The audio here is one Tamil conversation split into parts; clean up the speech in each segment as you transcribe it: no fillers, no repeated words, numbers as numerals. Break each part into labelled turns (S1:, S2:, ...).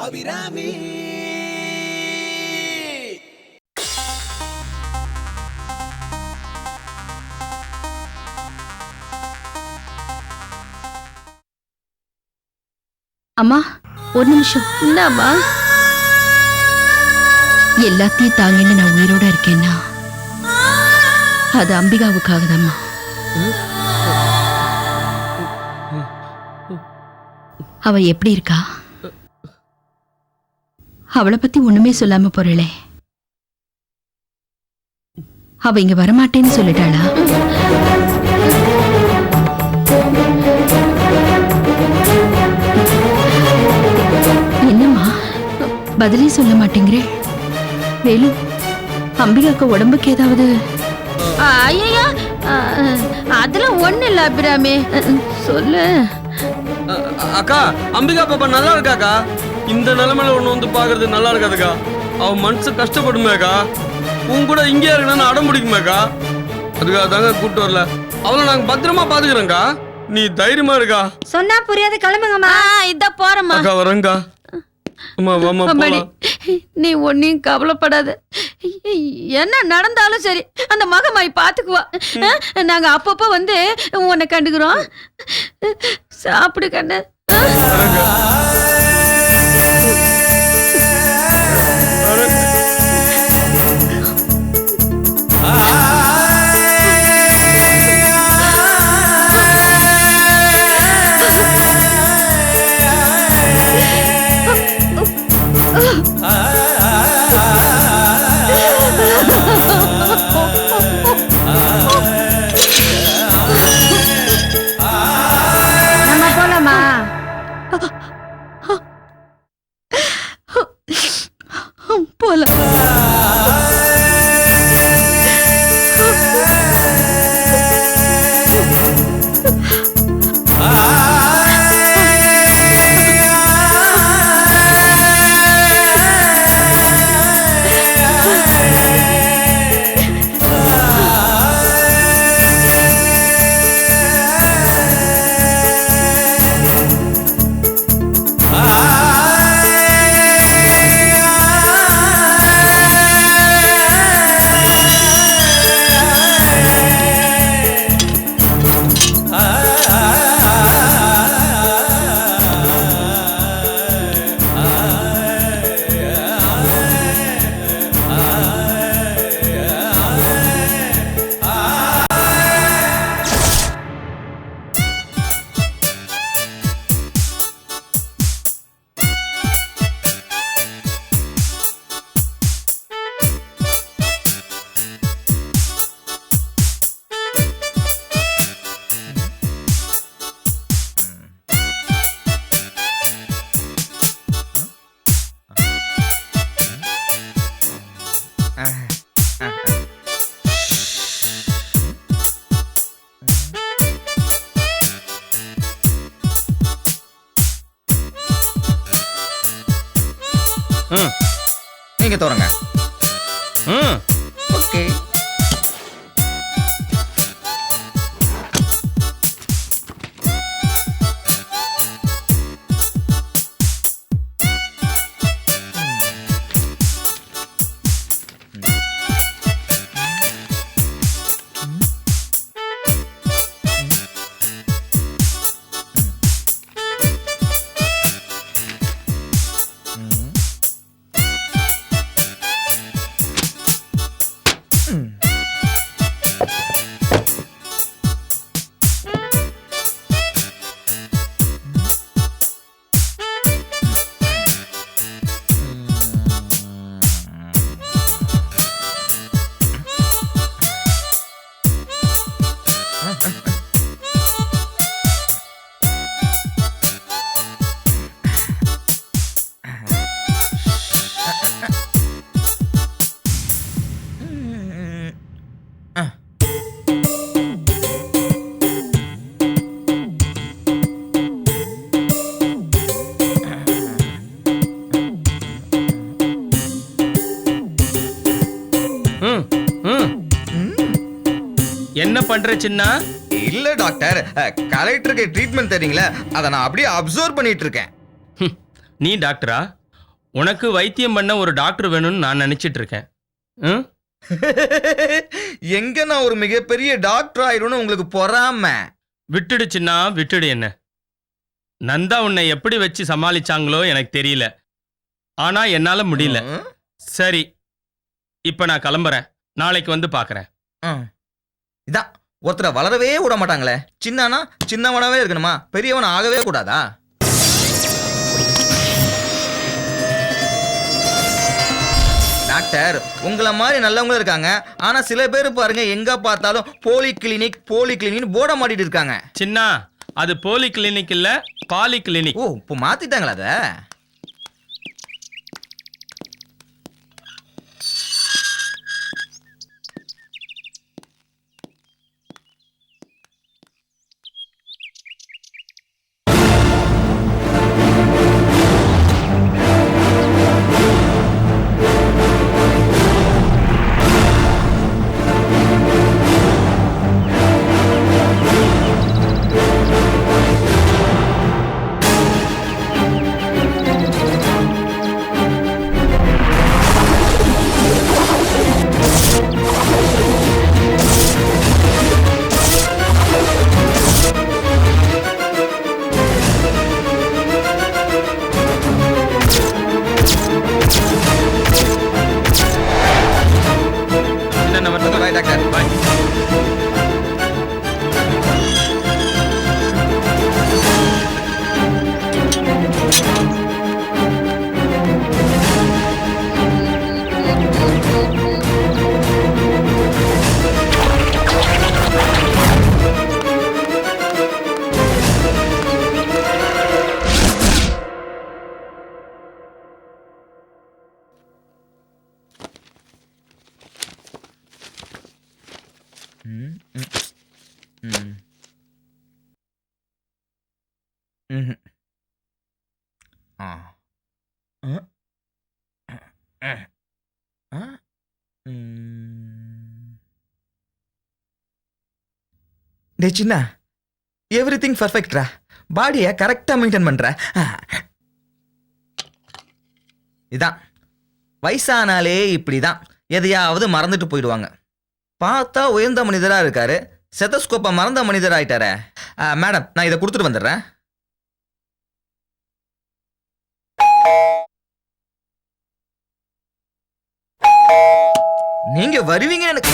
S1: அபிராமி.
S2: அம்மா ஒரு நிமிஷம்.
S3: என்னம்மா?
S2: எல்லாத்தையும் தாங்கின்னு நான் உயிரோட இருக்கேன்னா அது அம்பிகாவுக்காக தான்மா. அவ எப்படி இருக்கா? அவளை பத்தி ஒண்ணுமே சொல்லாம போறளே. அவ இங்க வரமாட்டேன்னு சொல்லிட்டாளா? என்னம்மா பதிலே சொல்ல மாட்டேங்கிறே? வேலு, அம்பிகாக்கு உடம்புக்கு ஏதாவது?
S3: ஐயா, அதெல்லாம் ஒண்ணு இல்ல அபிராமி, சொல்லு.
S4: அக்கா, அம்பிகா பாப்பா நல்லா இருக்காக்கா. இந்த நிலைமையில ஒண்ணு வந்து பாக்குறது நல்லா இருக்காதுக்கா. அவன் மனசு கஷ்டப்படுமேக்கா. உன் கூட இங்கே இருக்கணும்னு அடம் பிடிக்குமேக்கா. அதுக்காக தாங்க கூப்பிட்டு வரல. அவளை நாங்க பத்திரமா பாத்துக்கிறோம்க்கா. நீ தைரியமா இருக்கா?
S3: சொன்னா புரியாது, கிளம்புங்கம்மா. இத போறேம்மா.
S4: அக்கா வரேங்க்கா.
S3: நீ ஒன்னையும் கவலைப்படாத. என்ன நடந்தாலும் சரி அந்த மகமாய் பாத்துக்குவா. நாங்க அப்பப்ப வந்து உன்னை கண்டுக்கிறோம். சாப்பிடு கண்ணு. நம்ம போலாமா?
S2: போலாம்.
S5: நீங்க தோறங்க. ஓகே.
S6: என்ன பண்ற சின்ன?
S5: இல்ல டாக்டர், கலெக்டருக்கு ட்ரீட்மெண்ட் தெரியுங்களா, அதை நான் அப்படியே அப்சர்வ் பண்ணிட்டு இருக்கேன்.
S6: நீ டாக்டரா? உனக்கு வைத்தியம் பண்ண ஒரு டாக்டர் வேணும்னு நான் நினைச்சிட்டு இருக்கேன். ம்?
S5: எங்க நான் ஒரு மிகப்பெரிய டாக்டர் ஆயிடும்னு உங்களுக்கு பொறாம.
S6: விட்டுடு சின்னா, விட்டுடு. என்ன நந்தா உன்னை எப்படி வச்சு சமாளிச்சாங்களோ எனக்கு தெரியல. ஆனா என்னால முடியல. சரி, இப்ப நான் கிளம்புறேன். நாளைக்கு வந்து பாக்குறேன்.
S5: இதான் ஒருத்தரை வளரவே விட மாட்டாங்களே. சின்னனா சின்னவனாவே இருக்கணுமா, பெரியவன் ஆகவே கூடாதா? டாக்டர், உங்களை மாதிரி நல்லவங்களும் இருக்காங்க. ஆனா சில பேர் பாருங்க, எங்க பார்த்தாலும் போலி கிளினிக் போர்ட மாட்டிட்டு இருக்காங்க.
S6: சின்னா, அது போலி கிளினிக் இல்ல, பாலி கிளினிக்.
S5: ஓ, இப்போ மாத்திட்டாங்களா அத? பாய் டாக்டர், பாய். டே சின்ன, எவ்ரிதிங் பர்ஃபெக்ட்ரா. பாடியை கரெக்டா மெயின்டைன் பண்ற. இதான் வயசானாலே இப்படிதான், எதையாவது மறந்துட்டு போயிடுவாங்க. பார்த்தா உயர்ந்த மனிதரா இருக்காரு, செதஸ்கோப்ப மறந்த மனிதர் ஆயிட்டாரே. மேடம், நான் இதை கொடுத்துட்டு வந்துடுறேன். நீங்க வருவீங்க எனக்கு.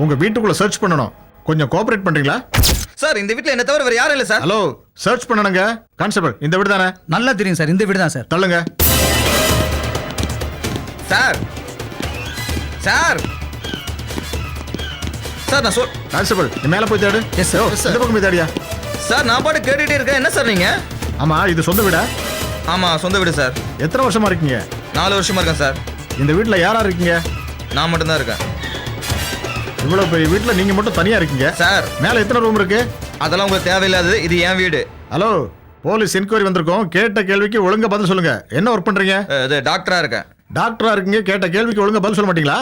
S1: உங்க வீட்டுக்குள்ள சர்ச் பண்ணணும், கொஞ்சம் கோஆபரேட் பண்றீங்களா?
S5: சார், இந்த வீட்ல என்ன தவிர வேற யாரும் இல்ல சார்.
S1: ஹலோ, சர்ச் பண்ணணுங்க. கான்ஸ்டபிள், இந்த வீடு தானே?
S7: நல்லா தெரியும் சார், இந்த வீடு தான் சார்.
S1: தள்ளுங்க.
S5: சார் சார் சார், நான் சொல்.
S1: கான்ஸ்டபிள், நீ மேல போய் தேடு.
S7: Yes sir.
S1: இந்த பக்கம் போய் தேடியா?
S5: சார், நான் பாட்டு கேட்டுட்டே இருக்கேன். என்ன சார் நீங்க?
S1: ஆமா, இது சொந்த வீடா?
S5: ஆமா, சொந்த வீடு சார்.
S1: எத்தனை வருஷமா இருக்கீங்க?
S5: 4 வருஷமா இருக்கேன் சார்.
S1: இந்த வீட்டுல யாரா இருக்கீங்க?
S5: நான் மட்டும் தான் இருக்கேன்
S1: இவ்வளவு பெரிய வீட்டுல நீங்க மட்டும் தனியா இருக்கீங்க
S5: சார்.
S1: மேல எத்தனை ரூம் இருக்கு?
S5: அதெல்லாம் உங்களுக்கு தேவையில்லாதது. இது என் வீடு.
S1: ஹலோ, போலீஸ் என்கொயரி வந்திருக்கோம். கேட்ட கேள்விக்கு ஒழுங்கா பதில் சொல்லுங்க. என்ன ஒர்க் பண்றீங்க?
S5: இது டாக்டரா இருக்கேன்.
S1: டாக்டரா இருக்கீங்க, கேட்ட கேள்விக்கு ஒழுங்கா பதில் சொல்ல மாட்டீங்களா?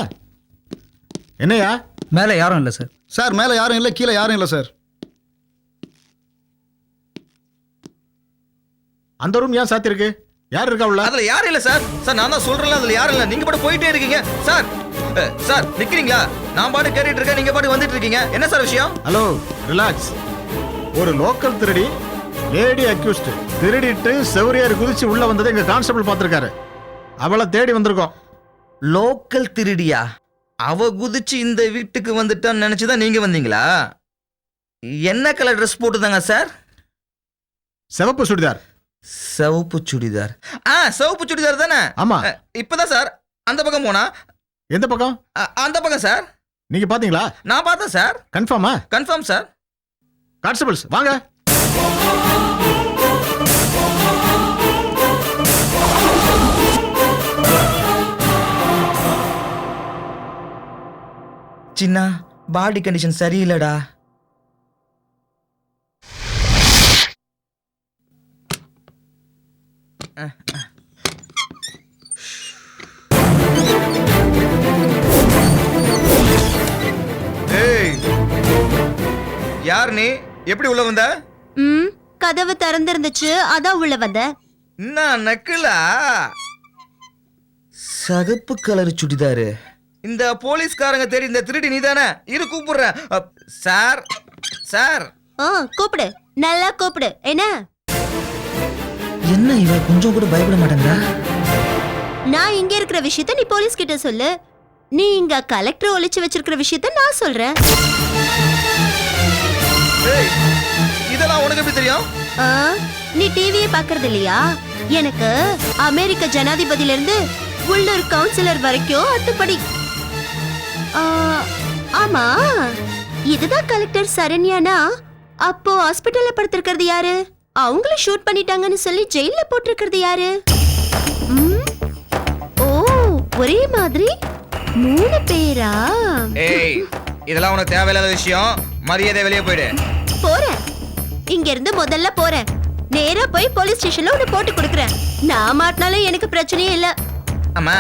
S1: என்னையா?
S7: மேலே யாரும் இல்லை சார்.
S8: சார், மேலே யாரும் இல்லை, கீழே யாரும் இல்லை சார்.
S1: அந்த ரூம் ஏன் சாத்திருக்கு? யார் இருக்கா உள்ள?
S5: அதுல யாரும் இல்ல சார். சார், நான் தான் சொல்றேன், அதுல யாரும் இல்ல. நீங்க பாட்டு போயிட்டே இருக்கீங்க சார். சார், நிக்கிறீங்களா? நான் பாட்டு கேட்டுட்டு இருக்கேன், நீங்க பாட்டு வந்துட்டு இருக்கீங்க. என்ன சார் விஷயம்?
S1: Hello, relax. ஒரு லோக்கல் திருடி லேடி அக்யூஸ்ட் திருடிட்டு செவரியார் குதிச்சு உள்ள வந்ததை எங்க கான்ஸ்டபிள் பார்த்திருக்காரு. அவளை தேடி வந்திருக்கோம்.
S5: லோக்கல் திருடியா? அவ குதிச்சு இந்த வீட்டுக்கு வந்துட்டான்னு நினைச்சுதான் நீங்க வந்தீங்களா? என்ன கலர் ட்ரெஸ் போட்டுதாங்க சார்?
S1: சிவப்பு சுடிதார்.
S5: சிவப்பு சுடிதார். சிவப்பு சுடிதார் தானே?
S1: ஆமா.
S5: இப்பதான் சார் அந்த பக்கம் போனா.
S1: எந்த பக்கம்?
S5: அந்த பக்கம் சார்.
S1: நீங்க பாத்தீங்களா?
S5: நான் பார்த்தேன் சார்.
S1: கன்ஃபார்மா?
S5: Confirm sir.
S1: கான்ஸ்டபிள்ஸ் வாங்க.
S5: சின்ன, பாடி கண்டிஷன் சரியில்லடா. ஏய், யார் நீ? எப்படி உள்ள வந்த?
S3: கதவு திறந்திருந்துச்சு, அதான் உள்ள வந்த.
S5: என்ன நக்கலா? சகப்பு கலர் சுடிதாரு. இந்த போலீஸ்காரங்க தேடி இந்த திருடி நீதானே? இரு கூப்பிடுறேன். Sir sir.
S3: கூப்பிடு, நல்லா கூப்பிடு.
S5: என்ன இவ கொஞ்சம் கூட பயப்பட மாட்டேங்கிறா?
S3: நான் இங்க இருக்கிற விஷயத்த நீ போலீஸ் கிட்ட சொல்லு. நீ இங்க கலெக்டர் ஒளிச்சு வச்சிருக்கிற விஷயத்த நான் சொல்றேன்.
S5: இதெல்லாம் உனக்கு எப்படி தெரியும்?
S3: நீ டிவியே பாக்குறது இல்லையா? எனக்கு அமெரிக்க ஜனாதிபதியில இருந்து உள்ளூர் கவுன்சிலர் வரைக்கும் அத்துப்படி. ஆமா, இதுதான் கலெக்டர் சரண்யானா? அப்போ ஹாஸ்பிட்டல்ல படுத்திருக்கிறது யாரு? அவங்கள ஷூட் பண்ணிட்டாங்கன்னு சொல்லி ஜெயில போட்டிருக்கிறது யாரு? ஓ, ஒரே மாதிரி 3 பேரா?
S5: ஏய், இதெல்லாம் உனக்கு தேவையில்லாத விஷயம். மரியாதை வெளியே போயிடு.
S3: போறேன், இங்க இருந்து முதல்ல போறேன். நேரா போய் போலீஸ் ஸ்டேஷன்ல உன்னை போட்டு கொடுக்கறேன். நான் மாட்டினாலும் எனக்கு பிரச்சனையே இல்ல.
S5: அம்மா,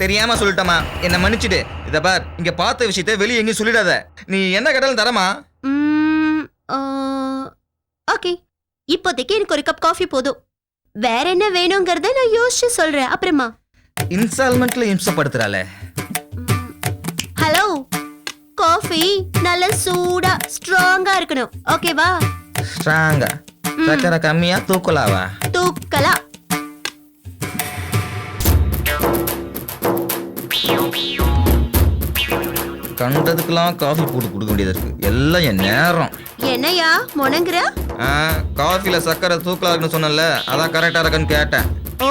S5: தெரியாம சொல்லிட்டமா, என்ன மன்னிச்சிடு. இத பார், இங்க பார்த்த விஷயத்தை வெளியே எங்கேயும் சொல்லிடாத. நீ என்ன கேட்டாலும் தரமா?
S3: ஓகே, இப்போதைக்கு எனக்கு ஒரு கப் காஃபி போதும். வேற என்ன வேணுங்கிறத நான் யோசிச்சு சொல்றேன் அப்புறமா.
S5: இன்ஸ்டால்மெண்ட்ல இம்சப்படுத்துறாளே.
S3: ஹலோ, காஃபி நல்ல சூடா ஸ்ட்ராங்கா இருக்கணும், ஓகேவா?
S5: ஸ்ட்ராங்கா? சக்கரை கம்மியா தூக்கலாவா?
S3: தூக்கலா.
S5: கண்டதுக்கெல்லாம் காஃபி போட்டு கொடுக்க வேண்டியது இருக்கு. எல்லாம் என் நேரம்.
S3: என்னையா முணங்குற?
S5: காஃபில சக்கரை தூக்கலா இருக்குன்னு சொன்னல, அதான் கரெக்டா இருக்குன்னு கேட்டேன்.
S3: ஓ,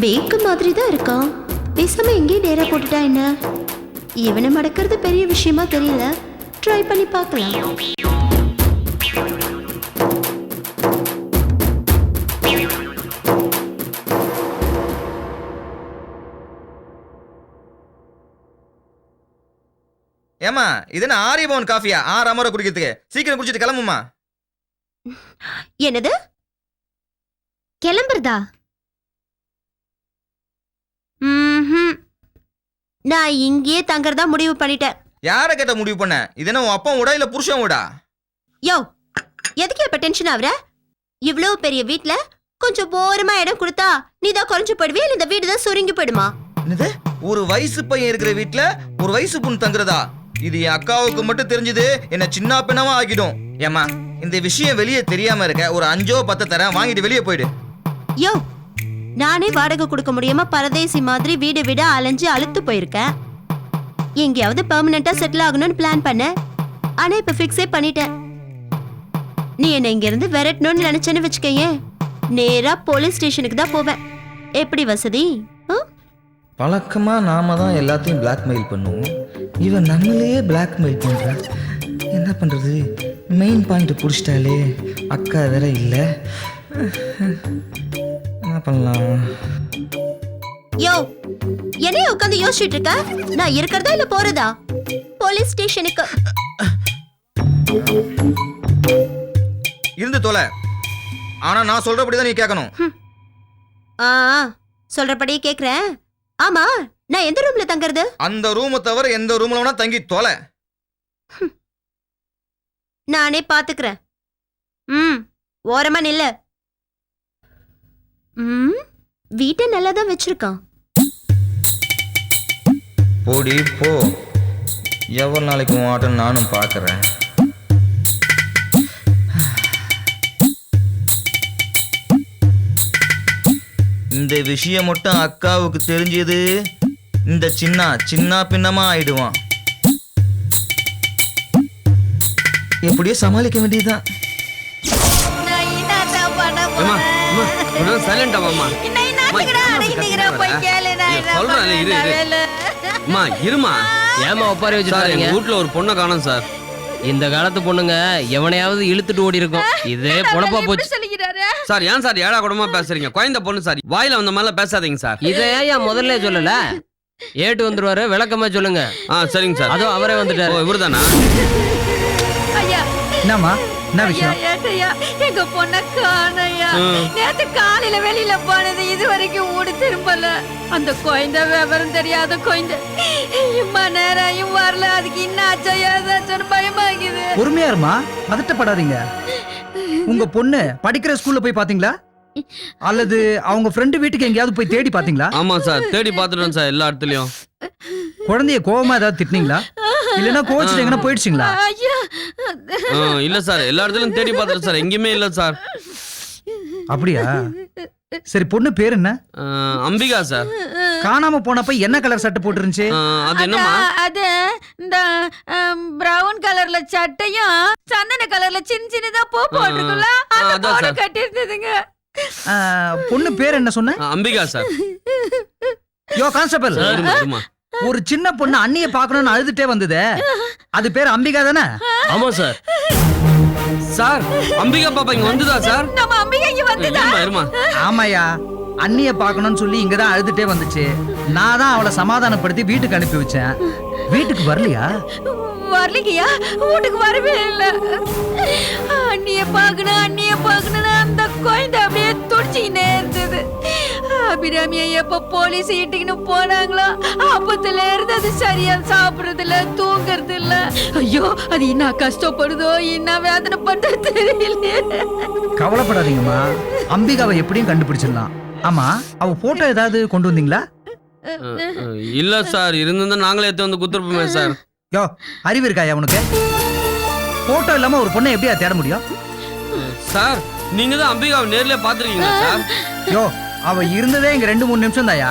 S3: பேக்கு மாதிரி தான் இருக்கான். பேசாம எங்கே டேரா போட்டுட்டா என்ன? இவனை மடக்கிறது பெரிய விஷயமா தெரியல. ட்ரை பண்ணி பார்க்கலாம்.
S5: ஏமா, இது என்ன ஆரியபவன் காஃபியா? 6 அமர குடிக்கிறதுக்கு. சீக்கிரம் குடிச்சிட்டு கிளம்புமா.
S3: என்னது கிளம்புறதா? நான் இங்கேயே தங்கறதா முடிவு பண்ணிட்டேன்.
S5: யார கேட்ட முடிவு பண்ண? இது என்ன உன் அப்பா விடா இல்ல புருஷன் விடா?
S3: யோ, எதுக்கு இப்ப டென்ஷன் ஆகுற? இவ்வளவு பெரிய வீட்ல கொஞ்சம் போரமா இடம் கொடுத்தா நீ தான் குறைஞ்சு போயிடுவே, இல்ல இந்த வீடு தான் சுருங்கி போயிடுமா?
S5: என்னது? ஒரு வயசு பையன் இருக்கிற வீட்ல ஒரு வயசு பொண்ணு தங்குறதா? இது என் அக்காவுக்கு மட்டும் தெரிஞ்சது என்ன சின்ன பின்னமா ஆக்கிடும். ஏமா, இந்த விஷயம் வெளியே தெரியாம இருக்க. ஒரு 5-10 தரேன், வாங்கிட்டு வெளியே போயிடு.
S3: யோ, நானே வாடகை கொடுக்க முடியாம பரதேசி மாதிரி வீடு வீட அலைஞ்சு அழுத்து போயிருக்கேன். எங்கேயாவது பெர்மனண்டா செட்டில் ஆகணும்னு பிளான் பண்ண. ஆனா இப்ப பிக்ஸே பண்ணிட்டேன். நீ என்ன இங்க இருந்து விரட்டணும்னு நினைச்சேன்னு வச்சுக்கேன், நேரா போலீஸ் ஸ்டேஷனுக்கு தான் போவேன். எப்படி வசதி?
S5: பழக்கமா நாம தான் எல்லாத்தையும் பிளாக்மெயில் பண்ணுவோம். இவன் நம்மளையே பிளாக்மெயில் பண்ற. என்ன பண்றது? மெயின் பாயிண்ட் புடிச்சிட்டாலே. அக்கா வேற இல்ல. என்ன பண்ணலாம்?
S3: யோ, என்னைய உட்காந்து யோசிச்சுட்டு இருக்க? நான் இருக்கிறதா இல்ல போறதா? போலீஸ் ஸ்டேஷனுக்கு
S5: இருந்து தொலை. ஆனா நான் சொல்றபடிதான் நீ கேட்கணும்.
S3: சொல்றபடி கேக்குறேன். ஆமா, நான் எந்த ரூம்ல தங்கறது?
S5: அந்த ரூமை தவிர எந்த ரூம்ல வேணா தங்கி தொலை.
S3: நானே பாத்துக்கிறேன். ஓரமா நில்ல. வீட்டை நல்லா தான் வச்சிருக்கான்.
S5: போடி போ. எவ்வளவு நாளைக்கு உன் ஆட்டம் நானும் பாக்குறேன். இந்த விஷயம் மட்டும் அக்காவுக்கு தெரிஞ்சது, இந்த சின்ன பின்னமா ஆயிடுவான். எப்படியோ சமாளிக்க வேண்டியதுதான்.
S4: வீட்டுல ஒரு பொண்ணை காணோம் சார்.
S9: இந்த காலத்து பொண்ணுங்க எவனையாவது இழுத்துட்டு ஓடி இருக்கும். இதே பொழப்பா போச்சு
S4: சார். ஏன் சார் ஏடா கூடமா பேசுறீங்க? குழந்தை பொண்ணு சார், வாயில வந்த மாதிரிலாம் பேசாதீங்க சார்.
S9: இதை ஏன் முதல்ல சொல்லல? ஏட்டு வந்துருவாரு, விளக்கமா சொல்லுங்க.
S4: சரிங்க சார்.
S9: அதோ அவரே வந்துட்டாரு.
S4: இவருதானா?
S7: என்னம்மா, என்ன விஷயம்?
S3: எங்க பொண்ண காணையா?
S2: ஐயா நேத்து காலையில வெளியில போனது இது வரைக்கும் ஊடு திரும்பல. அந்த குழந்தை விவரம் தெரியாத குழந்தை இம்மா நேரம் வரல. அதுக்கு இன்னும் ஆச்சா ஏதாச்சும் பயமாக்குது.
S7: பொறுமையா இருமா, பதட்டப்படாதீங்க. உங்க பொண்ணு படிக்கிற ஸ்கூல்ல போய் பாத்தீங்களா, அல்லது அவங்க ஃப்ரெண்டு வீட்டுக்கு எங்கேயாவது போய் தேடி பாத்தீங்களா?
S4: ஆமா சார், தேடி பார்த்துட்டோம் சார் எல்லா இடத்துலயும்.
S7: குழந்தைய கோவமா ஏதாவது திட்டினீங்களா, இல்லைன்னா கோச்சிட்டு எங்கன்னா போயிடுச்சிங்களா?
S2: ஐயா
S4: இல்ல சார், எல்லா இடத்துலயும் தேடி பார்த்துட்டோம் சார், எங்கேயுமே இல்ல சார்.
S7: அப்படியா? சரி, பொண்ணு பேர் என்ன?
S4: அம்பிகா சார்.
S7: காணாம போனப்ப என்ன கலர் சட்டை போட்டுருந்துச்சு?
S4: அது என்னமா?
S2: அது இந்த பிரவுன் கலர்ல சட்டையும் சந்தன கலர்ல சின்ன சின்னதா பூ போட்டுருக்குல்ல, அந்த
S4: அதான்
S2: பூ
S4: சார்.
S2: கட்டி இருந்ததுங்க.
S7: பொண்ணு பேர் என்ன சொன்ன?
S4: அம்பிகா சார்.
S7: யோ கான்ஸ்டபிள்,
S4: இருமா.
S7: ஒரு சின்ன பொண்ணு அண்ணிய பாக்கணும்னு அழுதுட்டே வந்தது, அது பேர் அம்பிகா தானே?
S4: ஆமா சார். சார், அம்பிகா பாப்பா இங்க வந்துதா சார்?
S2: நம்ம அம்பிகா இங்க வந்துதா?
S4: இருமா.
S7: ஆமாயா, அண்ணிய பாக்கணும்னு சொல்லி இங்கதான் அழுதுட்டே வந்துச்சு. நான் தான் அவளை சமாதானப்படுத்தி வீட்டுக்கு அனுப்பி வச்சேன். வீட்டுக்கு வரலையா?
S2: வரலையா? வீட்டுக்கு வரவே இல்ல. அண்ணிய பாக்கணும் அந்த குழந்தை அப்படியே துடிச்சுக்கிட்டே இருந்தது. அபிராமியா எப்ப போலீஸ் இட்டுக்கின்னு போனாங்களோ அப்பத்துல இருந்து அது சரியா சாப்பிடுறது இல்ல, தூங்குறது இல்ல. ஐயோ, அது என்ன கஷ்டப்படுதோ, என்ன வேதனை பண்றது தெரியலையே.
S7: கவலைப்படாதீங்கம்மா, அம்பிகாவை எப்படியும் கண்டுபிடிச்சிடலாம். ஆமா, அவ போட்டோ ஏதாவது கொண்டு வந்தீங்களா?
S4: இல்ல சார், இருந்திருந்தா நாங்களே எடுத்து வந்து குத்துருப்போமே சார்.
S7: யோ, அறிவு இருக்காயா உனக்கு? போட்டோ இல்லாம ஒரு பொண்ணை எப்படியா தேட முடியும்?
S4: சார், நீங்க தான் அம்பிகாவை நேர்ல பாத்துருக்கீங்களா சார்?
S7: யோ, அவ இருந்ததே இங்க 2-3 நிமிஷம் தாயா,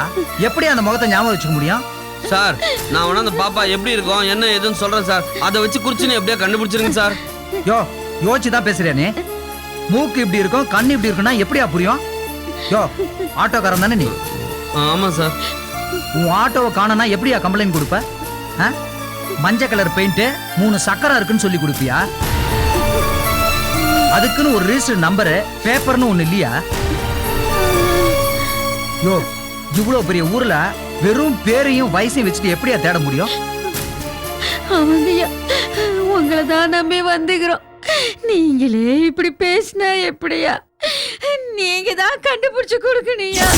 S7: எப்படி அந்த முகத்தை ஞாபகம் வச்சுக்க முடியும்?
S4: சார், நான் வேணா அந்த பாப்பா எப்படி இருக்கும் என்ன ஏதுன்னு சொல்றேன் சார், அதை வச்சு குறிச்சுன்னு எப்படியா கண்டுபிடிச்சிருங்க சார்.
S7: யோ, யோசிச்சு தான் பேசுறியா நீ? மூக்கு இப்படி இருக்கும், கண்ணு இப்படி இருக்குன்னா எப்படியா புரியும்? யோ, ஆட்டோக்காரன் தானே நீ?
S4: ஆமா சார்.
S7: உன் ஆட்டோவை காணனா எப்படியா கம்ப்ளைண்ட் கொடுப்ப? மஞ்சள் கலர் பெயிண்ட் 3 சக்கரம் இருக்குன்னு சொல்லி கொடுப்பியா? அதுக்குன்னு ஒரு ரிஜிஸ்டர் நம்பரு பேப்பர்னு ஒண்ணு இல்லையா? யோ, இவ்வளவு பெரிய ஊர்ல வெறும் பேரையும் வயசையும் வச்சுட்டு எப்படியா தேட முடியும்?
S2: அவந்தையா, உங்களை தான் நம்பி வந்துக்கிறோம். நீங்களே இப்படி பேசினா எப்படியா? நீங்க தான் கண்டுபிடிச்சு கொடுக்கணியா?